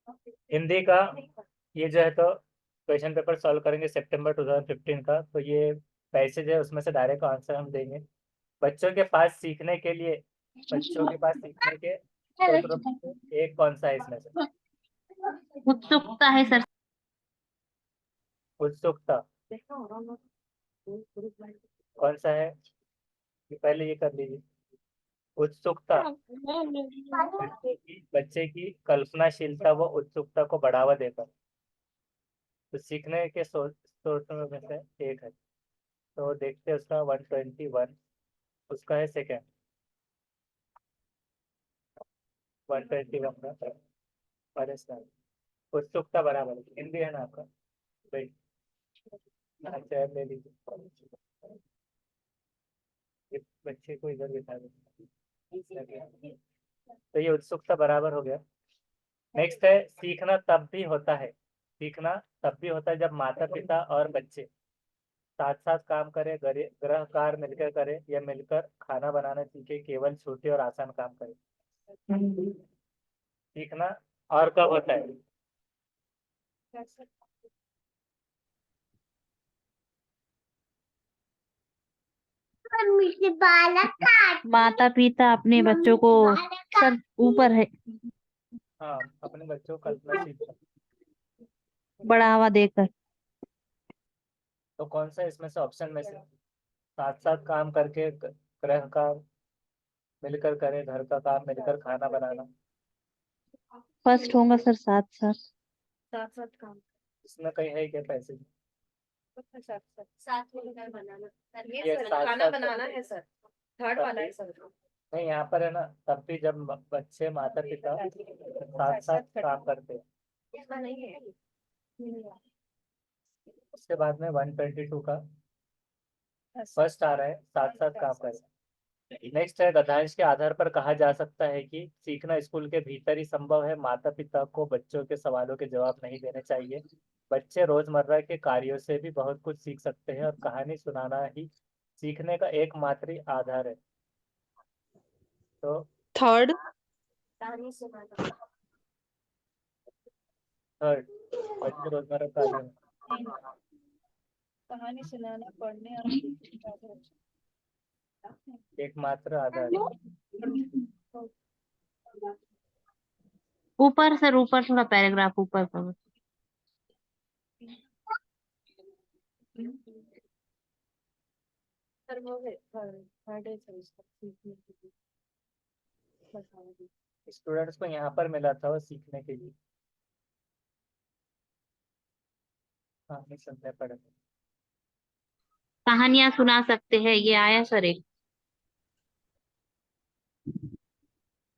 हिंदी का ये जो है तो क्वेश्चन पेपर सॉल्व करेंगे सितंबर 2015 का, तो ये पैसेज है उसमें से डायरेक्ट आंसर हम देंगे। बच्चों के पास सीखने के लिए, बच्चों के पास सीखने के स्रोतों में से एक कौन सा है इसमें से? उत्सुकता है सर। उत्सुकता कौन सा है? ये पहले ये कर लीजिए। उत्सुकता बच्चे की कल्पनाशीलता व उत्सुकता को बढ़ावा देकर, तो सीखने के स्रोतों में से एक है। तो देखते हैं उसका 121, उसका है सेकेंड। 121 का परेशान उत्सुकता बराबर है। हिंदी है ना आपका भाई? हाँ, चेयर ले लीजिए। ये बच्चे को इधर बिठा दो। तो ये उत्सुकता बराबर हो गया। नेक्स्ट है सीखना तब भी होता है। सीखना तब भी होता है जब माता पिता और बच्चे साथ साथ काम करें, गृह कार्य मिलकर करें या मिलकर खाना बनाना सीखे, केवल छोटे और आसान काम करें। सीखना और कब होता है? माता पिता अपने बच्चों को सर ऊपर है हाँ, अपने बच्चों को कल्पनाशील। बढ़ावा देकर। तो कौन सा इसमें से ऑप्शन में से साथ साथ काम करके गृह काम मिलकर करे, घर का काम मिलकर खाना बनाना? फर्स्ट होगा सर, साथ साथ। साथ साथ काम। इसमें कहीं है क्या पैसे? साथ साथ साथ मिलकर बनाना सर, ये ये सर साथ खाना साथ बनाना है सर। थर्ड वाला है सर। नहीं, यहाँ पर है ना, तब भी जब बच्चे माता पिता साथ साथ काम करते हैं। इसका नहीं है। उसके बाद में 122 का फर्स्ट आ रहा है, साथ साथ काम करें। नेक्स्ट है गद्यांश के आधार पर कहा जा सकता है कि सीखना स्कूल के भीतर ही संभव है। माता पिता को बच्चों के सवालों के जवाब नहीं देने चाहिए। बच्चे रोजमर्रा के कार्यों से भी बहुत कुछ सीख सकते हैं और कहानी सुनाना ही सीखने का एकमात्र आधार है। तो थर्ड। कहानी सुनाना। थर्ड, बच्चे रोजमर्रा कार्यों में कहानी सुनाना, पढ़ने और सीखने का एकमात्र आधार है। ऊपर सर, ऊपर थोड़ा पैराग्राफ ऊपर करो। सर वो है थर्ड है सर, इसका सीखने के लिए बताओ। स्टूडेंट्स को यहाँ पर मिला था वो सीखने के लिए। हाँ, नहीं सुनते पढ़े। कहानियां सुना सकते हैं, ये आया सर एक।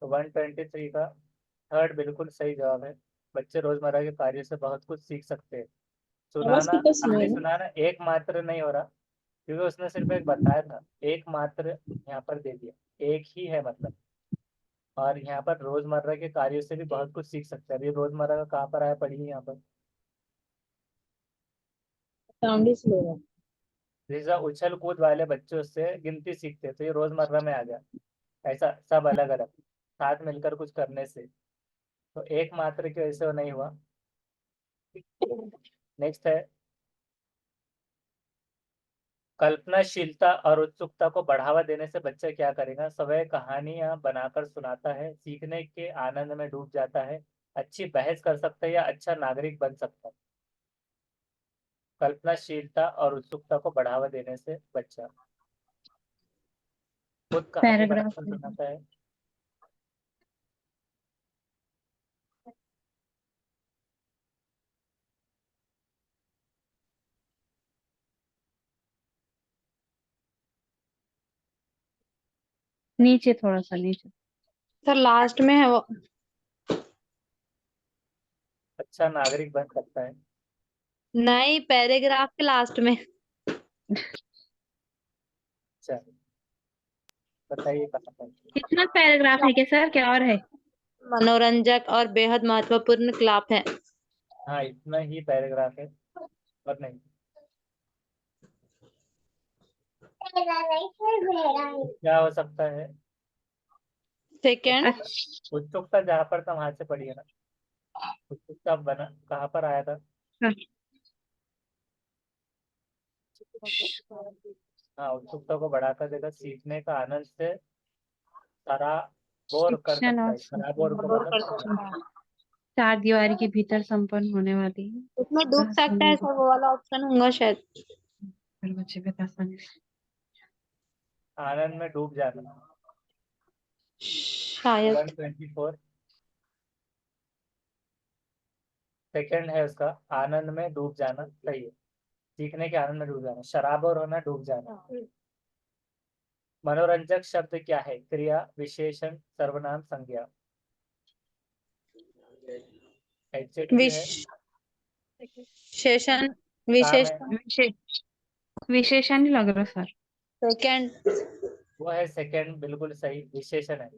तो 123 का थर्ड बिल्कुल सही जवाब है। बच्चे रोजमर्रा के कार्य से बहुत कुछ सीख सकते हैं। आवाज सुनाना, कितना स्लो कहानी है। सुनाना एकमात्र नहीं हो रहा, क्योंकि उसने सिर्फ एक बताया था। एकमात्र यहाँ पर दे दिया, एक ही है मतलब। और यहाँ पर रोजमर्रा के कार्यों से भी बहुत कुछ सीख सकते हैं। अभी रोजमर्रा का कहाँ पर आया पढ़िए यहाँ पर। साउंड ही स्लो है। जैसा उछल कूद वाले बच्चों से गिनती सीखते, तो ये रोजमर्रा में आ गया। ऐसा सब अलग अलग साथ मिलकर कुछ करने से, तो एकमात्र की वजह से वो नहीं हुआ। नेक्स्ट है कल्पनाशीलता और उत्सुकता को बढ़ावा देने से बच्चा क्या करेगा? स्वयं कहानियां बनाकर सुनाता है, सीखने के आनंद में डूब जाता है, अच्छी बहस कर सकता है या अच्छा नागरिक बन सकता है। कल्पनाशीलता और उत्सुकता को बढ़ावा देने से बच्चा खुद कहानी पैराग्राफ बनाकर सुनाता है। नीचे, थोड़ा सा नीचे। सर लास्ट में है वो। अच्छा नागरिक बन सकता है। नहीं, पैराग्राफ के लास्ट में। अच्छा, बताइए कहाँ पर। कितना पैराग्राफ है क्या सर, क्या और है? मनोरंजक और बेहद महत्वपूर्ण क्लाप है। हाँ, इतना ही पैराग्राफ है और नहीं। क्या हो सकता है? सेकंड। अच्छा, उत्सुकता जहाँ पर था वहां से पढ़िए ना। उत्सुकता बना कहाँ पर आया था? हाँ, उत्सुकता को बढ़ाकर देगा, सीखने का आनंद से सराबोर कर शिक्षण सकता और है। सराबोर को मतलब चार दीवारी के भीतर संपन्न होने वाली है। उसमें डूब सकता है सर, वो वाला ऑप्शन होगा शायद। फिर बच्चे बता सकते आनंद में डूब जाना। शायद 124 सेकंड है उसका, आनंद में डूब जाना सही है। सीखने के आनंद में डूब जाना, शराबोर होना, डूब जाना। मनोरंजक शब्द क्या है? क्रिया, विशेषण, सर्वनाम, संज्ञा। एडजेक्टिव है, विशेषण। काम विशेष है, विशेषण ही लग रहा सर। सेकंड। वो है सेकंड, बिल्कुल सही, विशेषण है।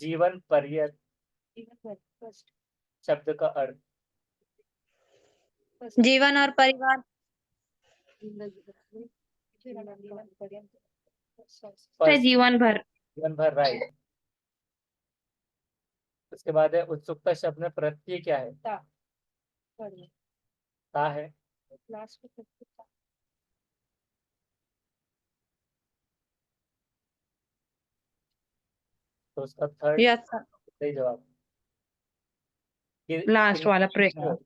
जीवन पर्यंत शब्द का अर्थ जीवन और परिवार। चाहे फर्स्ट, जीवन भर। जीवन भर, राइट। उसके बाद है उत्सुकता शब्द में प्रत्यय क्या है? ता है। तो उसका थर्ड यस सर। सही जवाब। लास्ट वाला प्रश्न।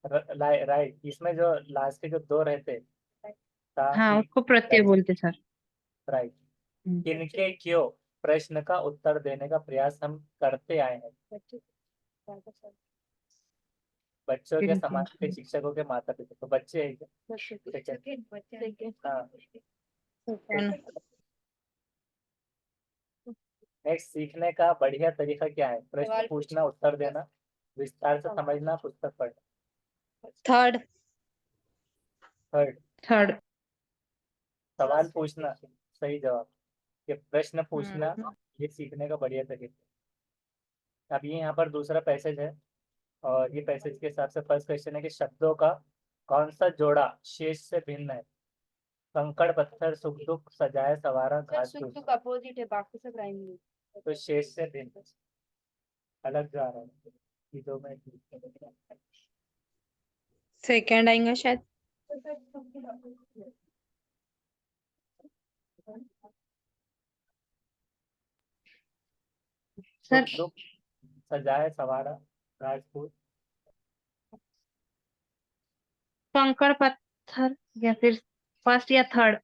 राइट, इसमें जो लास्ट के जो दो रहते ता हाँ, ही, उसको प्रत्यय बोलते सर। राइट। हम्म। किनके क्यों प्रश्न का उत्तर देने का प्रयास हम करते आए हैं? बच्चों के, किनके? समाज के, शिक्षकों के, माता पिता। तो बच्चे हैं क्या? हाँ। सेकंड। नेक्स्ट, सीखने का बढ़िया तरीका क्या है? प्रश्न पूछना, उत्तर देना, विस्तार से समझना, पुस्तक पढ़ना। थर्ड। Third, third. सवाल पूछना सही जवाब। ये प्रश्न पूछना, ये सीखने का बढ़िया तरीका। अब ये यहाँ पर दूसरा पैसेज है, और ये पैसेज के हिसाब से फर्स्ट क्वेश्चन है कि शब्दों का कौन सा जोड़ा शेष से भिन्न है? कंकड़ पत्थर, सुख दुख, सजाए सवारा, घास फूस। अपोजिट है, बाकी सब राइम है। तो शेष से भिन्न, अलग जा रहा है चीजों में। सेकंड आएंगे शायद। सर, सुख दुख, सजाए सवारा, घास फूस। कंकड़ पत्थर या फिर फर्स्ट या थर्ड?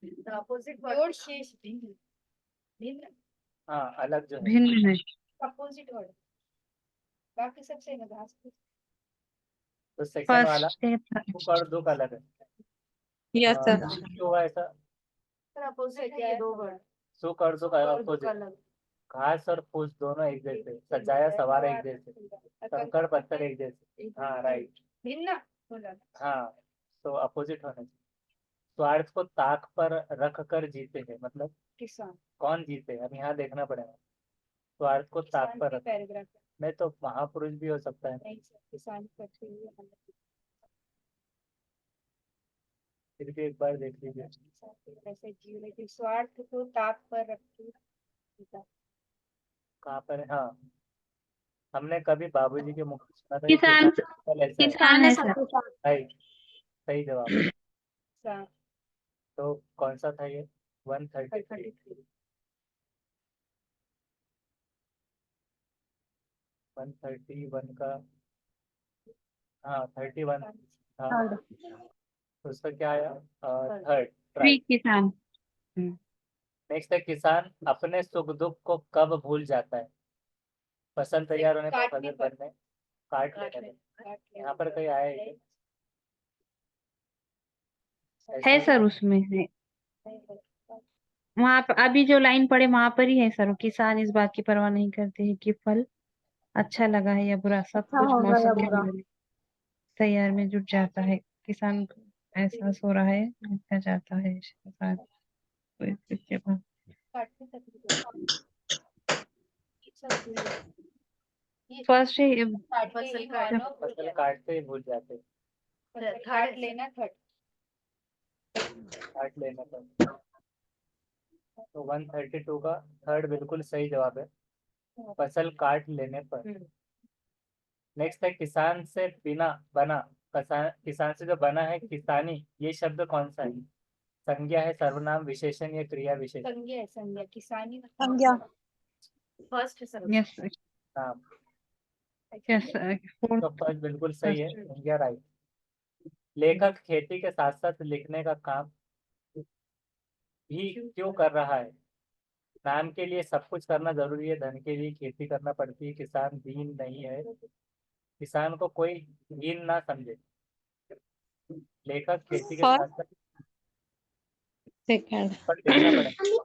जोड़ शेष भिन्न हाँ, अलग जो है। भिन्न है। अपोजिट वर्ड, बाकी सब सेम है। घास फूस तो सेकंड वाला फर्स्ट या सुख और दुख अलग है। Yes sir. क्यों हुआ ऐसा? अपोजिट है, ये दो वर्ड सुख और दुख अपोजिट। अलग। घास और फूस दोनों एक जैसे, सजाया सवारा एक जैसे, कंकड़ पत्थर एक जैसे। हाँ, राइट। भिन्न। हाँ, तो अपोजिट होना चाहिए। स्वार्थ को ताक पर रख कर जीते हैं, मतलब किसान कौन जीते? अब यहाँ देखना पड़ेगा। स्वार्थ को ताक पर रख, पैराग्राफ नहीं तो महापुरुष भी हो सकता है। नहीं सर, किसान करते हुए फिर भी एक बार देख लीजिए। ऐसे जीवन के स्वार्थ को ताक पर रखते कहाँ पर है? हाँ, हमने कभी बाबूजी के मुख से सुना था कि किसान। किसान का फल ऐसा है। किसान है सर। राइट, सही जवाब। किसान। तो कौन सा था ये? 133। 131 का, हाँ 31 हाँ। तो उसका क्या आया? Third, three right. किसान। नेक्स्ट है, किसान अपने सुख दुख को कब भूल जाता है? फसल तैयार होने पर, फसल बनने, काट लेने पर। यहाँ पर कहीं आया है है ऐसा? सर, उसमें है। वहां पर अभी जो लाइन पड़े वहां पर ही है सर। किसान इस बात की परवाह नहीं करते हैं कि फल अच्छा लगा है या बुरा, सब कुछ मौसम के अनुरूप तैयार में जुट जाता है। किसान को एहसास हो रहा है, लिखा जाता है शायद कोई इसके बाद। फर्स्ट है। फसल काटते ही भूल जाते, थर्ड लेना, थर्ड काट लेने पर। तो 132 का थर्ड बिल्कुल सही जवाब है, फसल काट लेने पर। नेक्स्ट है किसान से बिना बना, किसान से जो बना है किसानी, ये शब्द कौन सा है? संज्ञा है, सर्वनाम, विशेषण या क्रिया विशेषण? संज्ञा है, संज्ञा। किसानी संज्ञा। फर्स्ट संज्ञा। यस नाम। यस तो फर्स्ट बिल्कुल सही है, संज्ञा राइट। लेखक खेती के साथ साथ लिखने का काम भी क्यों कर रहा है? नाम के लिए सब कुछ करना जरूरी है, धन के लिए खेती करना पड़ती है, किसान दीन नहीं है, किसान को कोई हीन ना समझे। लेखक खेती के और साथ साथ सेकंड। पर देखना पड़ेगा।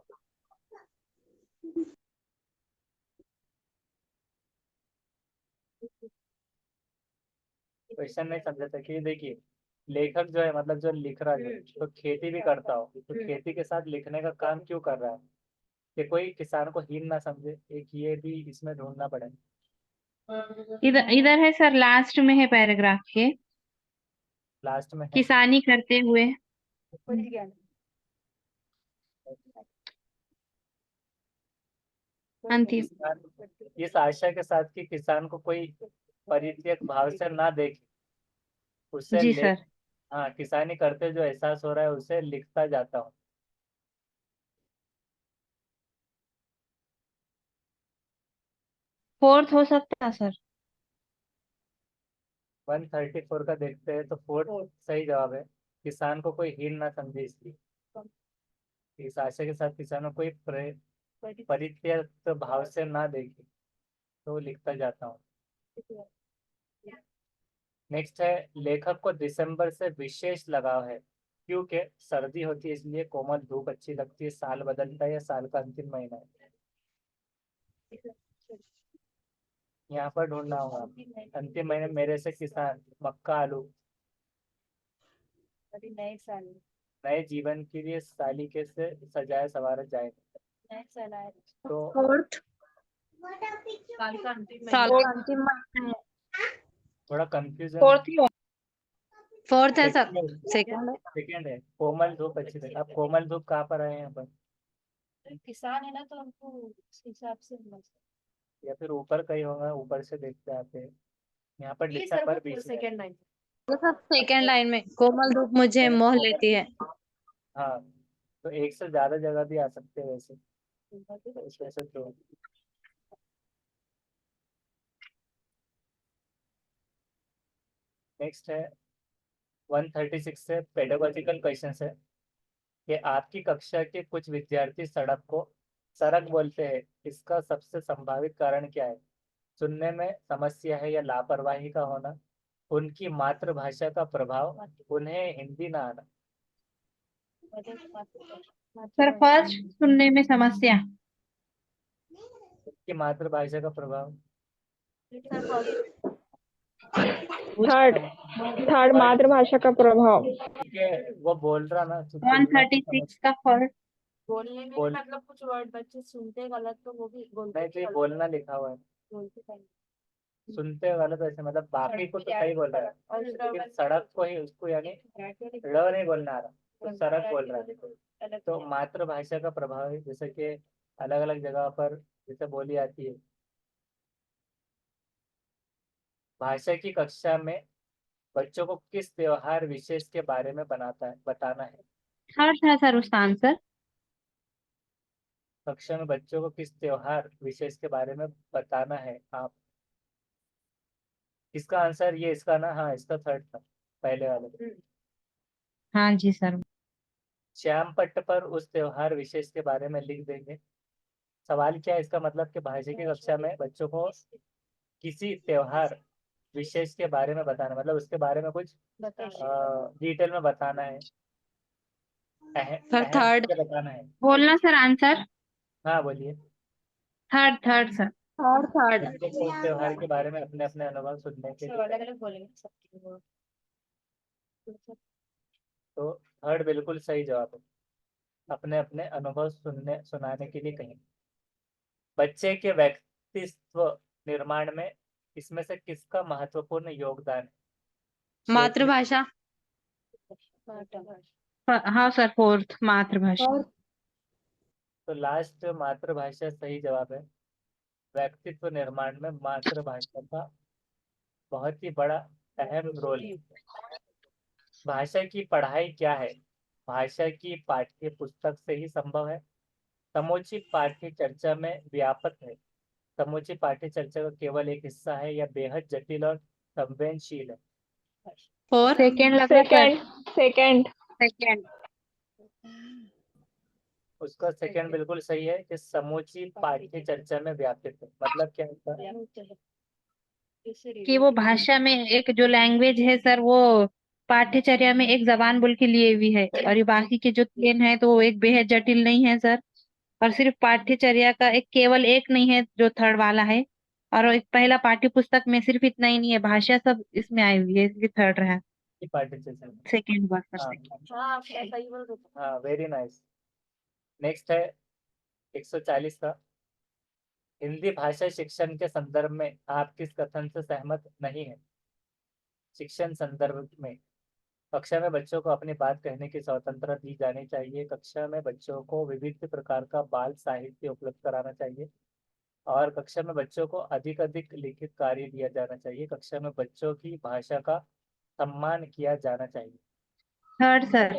क्वेश्चन नहीं समझा था कि देखिए, लेखक जो है मतलब जो लिख रहा है तो खेती भी करता हो, तो खेती के साथ लिखने का काम क्यों कर रहा है कि कोई किसान को हीन ना समझे, एक ये भी इसमें ढूंढना पड़ेगा। इधर इधर है सर, लास्ट में है पैराग्राफ के, लास्ट में है किसानी करते हुए। अंतिम। किसान, इस आशा के साथ कि किसान को कोई परित्यक्त भाव से ना देखे, उससे जी ले सर। हाँ, किसानी करते जो एहसास हो रहा है उसे लिखता जाता हूँ। फोर्थ हो सकता है सर। 134 का देखते हैं तो फोर्थ सही जवाब है, किसान को कोई हीन ना समझे, इसकी इस आशा के साथ किसानों को कोई परित्यक्त भाव से ना देखे, तो लिखता जाता हूँ। नेक्स्ट है लेखक को दिसंबर से विशेष लगाव है क्योंकि सर्दी होती है इसलिए, कोमल धूप अच्छी लगती है, साल बदलता है या साल का अंतिम महीना है? यहाँ पर ढूंढना होगा। अंतिम महीने मेरे से किसान, मक्का, आलू। अभी नए साल, नए जीवन के लिए सालीके से सजाए संवारे जाए, नए साल आए तो फोर्थ। साल का अंतिम साल महीना। का अंतिम महीना है। थोड़ा कंफ्यूजन। फोर्थ है सर। सेकंड है। सेकेंड है, कोमल धूप अच्छी लगती। अब कोमल धूप कहाँ पर आए हैं यहाँ पर? किसान है ना, तो हमको उस हिसाब से होना चाहिए। या फिर ऊपर कहीं होगा, ऊपर से देखते आते हैं। यहाँ पर ये दिसंबर सर बीच में है। Second line. ये सब सेकंड लाइन में, कोमल धूप मुझे मोह लेती है। हाँ, तो एक से ज्यादा जगह भी आ सकते हैं वैसे, तो इसमें से तो नेक्स्ट है 136 से पेडागोजिकल क्वेश्चन है कि आपकी कक्षा के कुछ विद्यार्थी सड़क को सड़क बोलते हैं, इसका सबसे संभावित कारण क्या है? सुनने में समस्या है या लापरवाही का होना, उनकी मातृभाषा का प्रभाव, उन्हें हिंदी ना आना? सर फर्स्ट, सुनने में समस्या। उनकी मातृभाषा का प्रभाव। थर्ड थर्ड मातृभाषा का प्रभाव। ठीक है, वो बोल रहा ना तो सुनना तो 136 का फर्स्ट। बोलने में बोल- मतलब कुछ वर्ड बच्चे सुनते गलत तो वो भी बोलते नहीं, तो ये गलत, बोलना लिखा हुआ है, बोलते टाइम। सुनते गलत ऐसे मतलब बाकी को तो सही बोल रहा है, और लेकिन सड़क को ही उसको यानी ल नहीं बोलना आ रहा, तो सड़क बोल रहा है। तो मातृभाषा का प्रभाव है, जैसे कि अलग अलग जगह पर जैसे बोली जाती है। भाषा की कक्षा में बच्चों को किस त्योहार विशेष के बारे में बताना है? थर्ड था सर उसका आंसर। कक्षा में बच्चों को किस त्योहार विशेष के बारे में बताना है आप? इसका आंसर ये, इसका ना, हाँ इसका थर्ड था, पहले वाले। हाँ जी सर। श्याम पट्ट पर उस त्योहार विशेष के बारे में लिख देंगे। सवाल क्या है इसका मतलब कि भाषा की कक्षा में बच्चों को किसी त्योहार विशेष के बारे में बताना, मतलब उसके बारे में कुछ डिटेल में बताना है, सर अहम थर्ड। चीजें बताना है। बोलना सर आंसर। हाँ बोलिए। Third sir. थर्ड। बच्चों को उस त्योहार के बारे में अपने अपने अनुभव सुनने के लिए, अलग अलग बोलेंगे सबकी वो। तो थर्ड बिल्कुल सही जवाब है, अपने अपने अनुभव सुनाने के लिए कहें। बच्चे के व्यक्तित्व निर्माण में इसमें से किसका महत्वपूर्ण योगदान है? क्षेत्र। मातृभाषा। हाँ सर, फोर्थ मातृभाषा। तो लास्ट मातृभाषा सही जवाब है। व्यक्तित्व निर्माण में मातृभाषा का बहुत ही बड़ा अहम रोल है। भाषा की पढ़ाई क्या है? भाषा की पाठ्य पुस्तक से ही संभव है। समूची पाठ्य चर्चा में व्यापक है। समूची पाठ्य चर्चा का केवल एक हिस्सा है या बेहद जटिल और संवेदनशील है। फोर सेकेंड लग रहा है सेकंड सेकंड सेकेंड। उसका सेकंड बिल्कुल सही है कि समूची पाठ्य चर्चा में व्यापित है। मतलब क्या होता है? कि वो भाषा में एक जो लैंग्वेज है सर, वो पाठ्यचर्या में एक जबान बोल के लिए हुई है, और ये बाकी के जो तीन है तो वो एक बेहद जटिल नहीं है सर। और सिर्फ पाठ्यचर्या का एक केवल एक नहीं है जो थर्ड वाला है, और एक पहला पाठ्य पुस्तक में सिर्फ इतना ही नहीं है, भाषा सब इसमें आई हुई है, इसलिए थर्ड रहा। कि पाठ्य चर्चा में। सेकेंड बात कर हाँ सकते। हाँ सही बोल रहे थे। हाँ, वेरी नाइस। नेक्स्ट है 140 का। हिंदी भाषा शिक्षण के संदर्भ में आप किस कथन से सहमत नहीं है? शिक्षण संदर्भ में कक्षा में बच्चों को अपनी बात कहने की स्वतंत्रता दी जानी चाहिए। कक्षा में बच्चों को विविध प्रकार का बाल साहित्य उपलब्ध कराना चाहिए और कक्षा में बच्चों को अधिक अधिक लिखित कार्य दिया जाना चाहिए। कक्षा में बच्चों की भाषा का सम्मान किया जाना चाहिए। Third sir,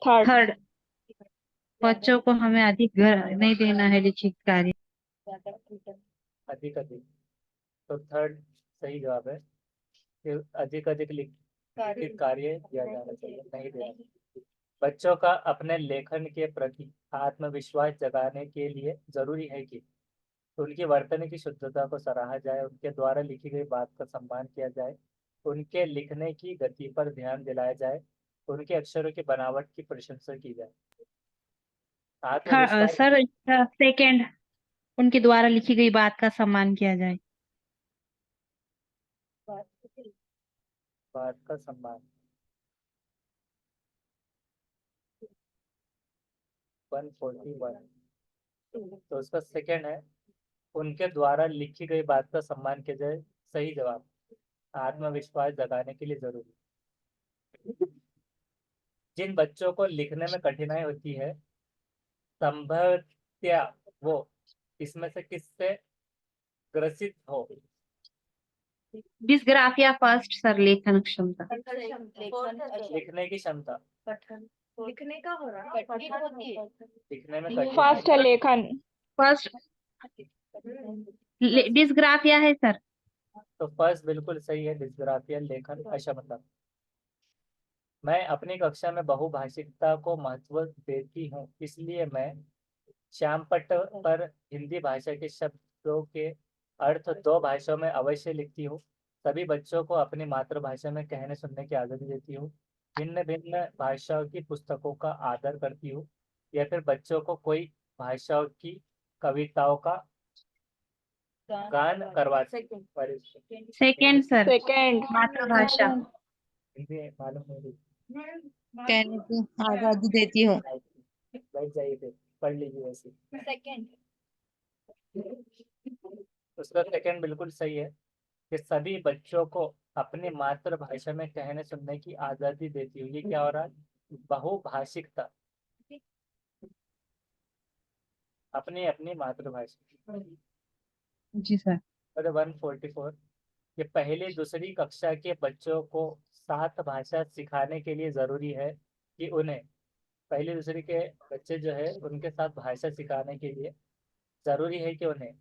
third third. बच्चों को हमें अधिक घर नहीं देना है लिखित कार्य। अधिक अधिक, तो थर्ड सही जवाब है कि अधिक अधिक लिखित कार्य दिया जाना चाहिए, नहीं देना चाहिए। बच्चों का अपने लेखन के प्रति आत्मविश्वास जगाने के लिए जरूरी है कि उनकी वर्तन की शुद्धता को सराहा जाए, उनके द्वारा लिखी गई बात का सम्मान किया जाए, उनके लिखने की गति पर ध्यान दिलाया जाए, उनके अक्षरों की बनावट की प्रशंसा की जाए। आत्मविश्वास सर सेकेंड, उनके द्वारा लिखी गई बात का सम्मान किया जाए। बात का सम्मान 141, तो उसका सेकेंड है उनके द्वारा लिखी गई बात का सम्मान किया जाए। सही जवाब, आत्मविश्वास जगाने के लिए जरूरी। जिन बच्चों को लिखने में कठिनाई होती है संभवतया वो इसमें से किससे ग्रसित हो? डिस्ग्राफिया फर्स्ट सर, लेखन क्षमता। लिखने की क्षमता। लिखने का हो रहा है, कठिन होती है। लिखने में कठिनाई। फर्स्ट है लेखन। फर्स्ट डिस्ग्राफिया है सर। तो फर्स्ट बिल्कुल सही है, डिस्ग्राफिया लेखन अक्षमता। मैं अपनी कक्षा में बहुभाषिकता को महत्व देती हूँ, इसलिए मैं श्यामपट्ट पर हिंदी भाषा के शब्दों के अर्थ दो भाषाओं में अवश्य लिखती हूँ। सभी बच्चों को अपनी मातृभाषा में कहने सुनने की आज़ादी देती हूँ। भिन्न भिन्न भाषाओं की पुस्तकों का आदर करती हूँ, या फिर बच्चों को कोई भाषाओं की कविताओं का गान करवाती हूँ। सेकेंड सर, सेकंड मातृभाषा। हिंदी मालूम नहीं। कहने की आजादी देती हूँ। बैठ जाइए फिर, पढ़ लीजिए वैसे। सेकंड उसका सेकंड बिल्कुल सही है कि सभी बच्चों को अपनी मातृभाषा में कहने सुनने की आजादी देती हूँ। ये क्या हो रहा है? बहुभाषिकता, अपनी अपनी मातृभाषा। जी सर। 144 ये पहली दूसरी कक्षा के बच्चों को सात भाषा सिखाने के लिए जरूरी है कि उन्हें, पहली दूसरी के बच्चे जो है उनके साथ भाषा सिखाने के लिए जरूरी है कि उन्हें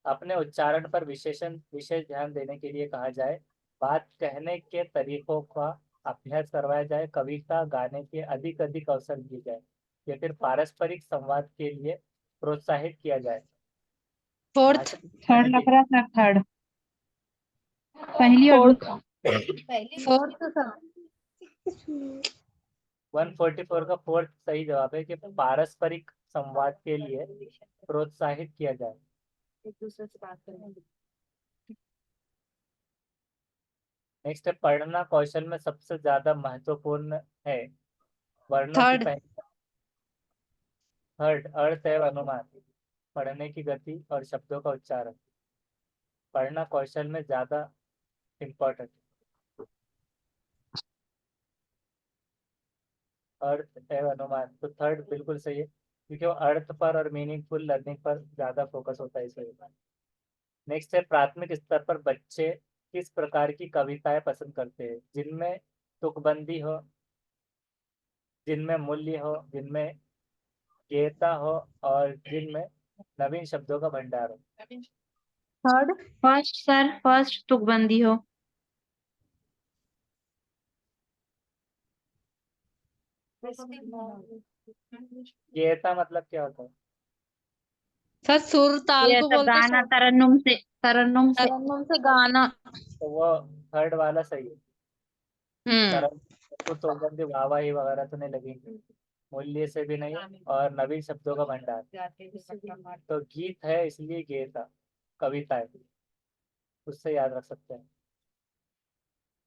अपने उच्चारण पर विशेष ध्यान देने के लिए कहा जाए, बात कहने के तरीकों का अभ्यास करवाया जाए, कविता गाने के अधिक अधिक अवसर दिए जाए, या फिर पारस्परिक संवाद के लिए प्रोत्साहित किया जाए। फोर्थ भाषा थर्ड सिखाने लग रहा सर, थर्ड। पहली और फोर्थ पहली फोर्थ सर। 144 का फोर्थ सही जवाब है कि पारस्परिक संवाद के लिए प्रोत्साहित किया जाए। एक दूसरे से बात करेंगे। नेक्स्ट है पढ़ना कौशल में सबसे ज्यादा महत्वपूर्ण है वर्णों की थर्ड पहचान। थर्ड अर्थ एवं अनुमान, पढ़ने की गति और शब्दों का उच्चारण पढ़ना कौशल में ज्यादा इम्पोर्टेंट। अर्थ एवं अनुमान, तो थर्ड बिल्कुल सही है क्योंकि वो अर्थ पर और मीनिंगफुल लर्निंग पर ज्यादा फोकस होता है इस वजह से। नेक्स्ट है प्राथमिक स्तर पर बच्चे किस प्रकार की कविताएं पसंद करते हैं, जिनमें तुकबंदी हो, जिनमें मूल्य हो, जिनमें गेयता हो और जिनमें नवीन शब्दों का भंडार हो। थर्ड फर्स्ट सर, फर्स्ट तुकबंदी हो। गेयता मतलब क्या होता है? सर सुर ताल ये को तो बोलते गाना हैं, तरन्नुम से, तरन्नुम से। तरन्नुम से गाना। तो वो थर्ड वाला सही है। हम्म। तरन तो तुकबंदी वाहवाही वगैरह तो नहीं लगेगी, मूल्य से भी नहीं, और नवीन शब्दों का भंडार। तो गीत है इसलिए गेयता, कविता है, उससे याद रख सकते हैं।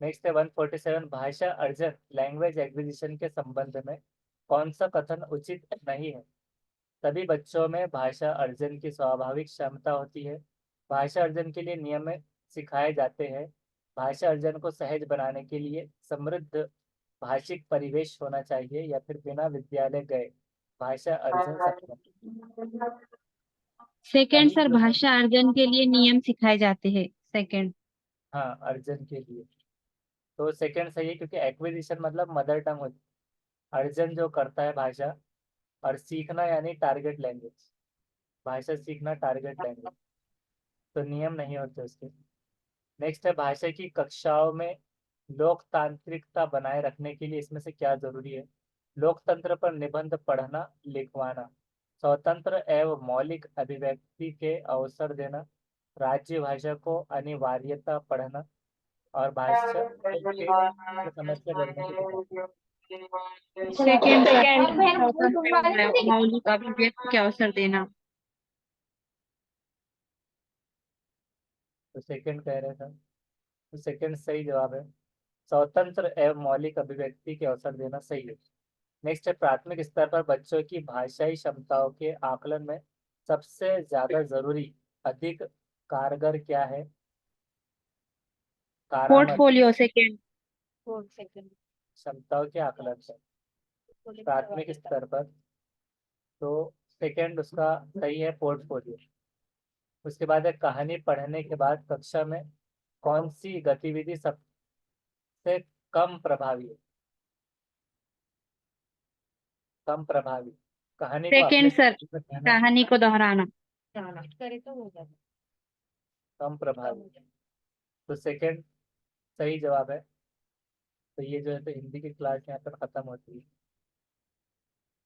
नेक्स्ट है 147, भाषा अर्जन लैंग्वेज एक्विजिशन के संबंध में कौन सा कथन उचित नहीं है? सभी बच्चों में भाषा अर्जन की स्वाभाविक क्षमता होती है। भाषा अर्जन के लिए नियम सिखाए जाते हैं। भाषा अर्जन को सहज बनाने के लिए समृद्ध भाषिक परिवेश होना चाहिए, या फिर बिना विद्यालय गए भाषा अर्जन संभव। सेकंड सही सर, जो है, भाषा अर्जन के लिए नियम सिखाए जाते हैं। सेकंड। हाँ अर्जन के लिए। तो सेकंड सही है, क्योंकि एक्विजिशन मतलब मदर टंग होती है, अर्जन जो करता है भाषा, और सीखना यानी टारगेट लैंग्वेज, भाषा सीखना टारगेट लैंग्वेज, तो नियम नहीं होते उसके। नेक्स्ट है भाषा की कक्षाओं में लोकतांत्रिकता बनाए रखने के लिए इसमें से क्या जरूरी है? लोकतंत्र पर निबंध पढ़ना लिखवाना, स्वतंत्र एवं मौलिक अभिव्यक्ति के अवसर देना, राज्य भाषा को अनिवार्यता पढ़ना, और भाषा के समस्या लड़ने की किताब। Second sir, second. मौलिक अभिव्यक्ति के अवसर देना। तो सेकंड कह रहे थे, तो सेकंड सही जवाब है, स्वतंत्र एवं मौलिक अभिव्यक्ति के अवसर देना सही है। नेक्स्ट है प्राथमिक स्तर पर बच्चों की भाषाई क्षमताओं के आकलन में सबसे ज्यादा जरूरी, अधिक कारगर क्या है? कारामत पोर्टफोलियो। सेकंड। क्षमताओं के आकलन से प्राथमिक स्तर पर, तो सेकंड उसका सही है, पोर्टफोलियो। उसके बाद है कहानी पढ़ने के बाद कक्षा में कौन सी गतिविधि सबसे कम प्रभावी है? कम प्रभावी, कहानी को अपने सेकंड सर, शब्दों में कहना कहानी को दोहराना। कम प्रभावी, तो सेकंड सही जवाब है। तो ये जो है तो हिंदी की क्लास यहाँ पर खत्म होती है।